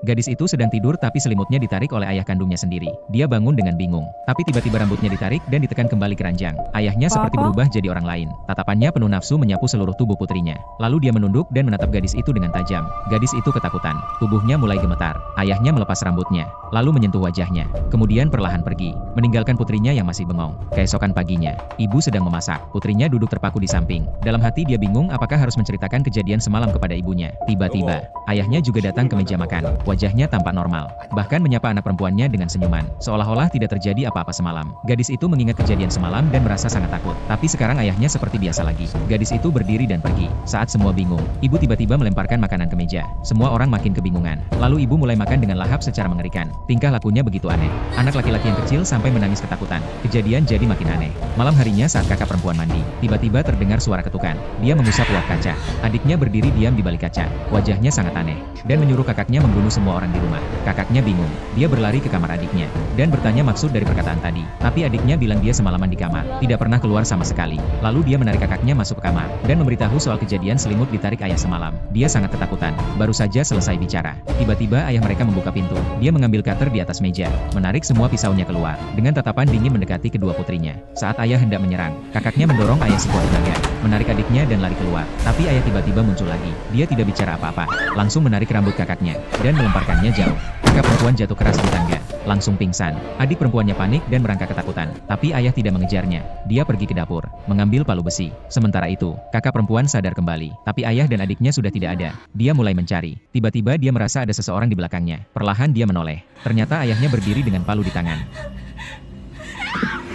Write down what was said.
Gadis itu sedang tidur tapi selimutnya ditarik oleh ayah kandungnya sendiri. Dia bangun dengan bingung. Tapi tiba-tiba rambutnya ditarik dan ditekan kembali ke ranjang. Ayahnya seperti berubah jadi orang lain. Tatapannya penuh nafsu menyapu seluruh tubuh putrinya. Lalu dia menunduk dan menatap gadis itu dengan tajam. Gadis itu ketakutan. Tubuhnya mulai gemetar. Ayahnya melepas rambutnya, lalu menyentuh wajahnya. Kemudian perlahan pergi, meninggalkan putrinya yang masih bengong. Keesokan paginya, ibu sedang memasak. Putrinya duduk terpaku di samping. Dalam hati dia bingung apakah harus menceritakan kejadian semalam kepada ibunya. Tiba-tiba, ayahnya juga datang ke meja makan. Wajahnya tampak normal, bahkan menyapa anak perempuannya dengan senyuman, seolah-olah tidak terjadi apa-apa semalam. Gadis itu mengingat kejadian semalam dan merasa sangat takut. Tapi sekarang ayahnya seperti biasa lagi. Gadis itu berdiri dan pergi. Saat semua bingung, ibu tiba-tiba melemparkan makanan ke meja. Semua orang makin kebingungan. Lalu ibu mulai makan dengan lahap secara mengerikan. Tingkah lakunya begitu aneh. Anak laki-laki yang kecil sampai menangis ketakutan. Kejadian jadi makin aneh. Malam harinya saat kakak perempuan mandi, tiba-tiba terdengar suara ketukan. Dia mengusap uap kaca. Adiknya berdiri diam di balik kaca. Wajahnya sangat aneh, dan menyuruh kakaknya membunuh semua orang di rumah. Kakaknya bingung. Dia berlari ke kamar adiknya, dan bertanya maksud dari perkataan tadi. Tapi adiknya bilang dia semalaman di kamar, tidak pernah keluar sama sekali. Lalu dia menarik kakaknya masuk ke kamar, dan memberitahu soal kejadian selimut ditarik ayah semalam. Dia sangat ketakutan. Baru saja selesai bicara, tiba-tiba ayah mereka membuka pintu. Dia mengambil cutter di atas meja, menarik semua pisaunya keluar. Dengan tatapan dingin mendekati kedua putrinya. Saat ayah hendak menyerang, kakaknya mendorong ayah sekuat tenaga, menarik adiknya dan lari keluar. Tapi ayah tiba-tiba muncul lagi. Dia tidak bicara apa-apa, langsung menarik rambut kakaknya, dan melemparkannya jauh. Kakak perempuan jatuh keras di tangga, langsung pingsan. Adik perempuannya panik dan merangkak ketakutan. Tapi ayah tidak mengejarnya. Dia pergi ke dapur, mengambil palu besi. Sementara itu, kakak perempuan sadar kembali. Tapi ayah dan adiknya sudah tidak ada. Dia mulai mencari. Tiba-tiba dia merasa ada seseorang di belakangnya. Perlahan dia menoleh. Ternyata ayahnya berdiri dengan palu di tangan.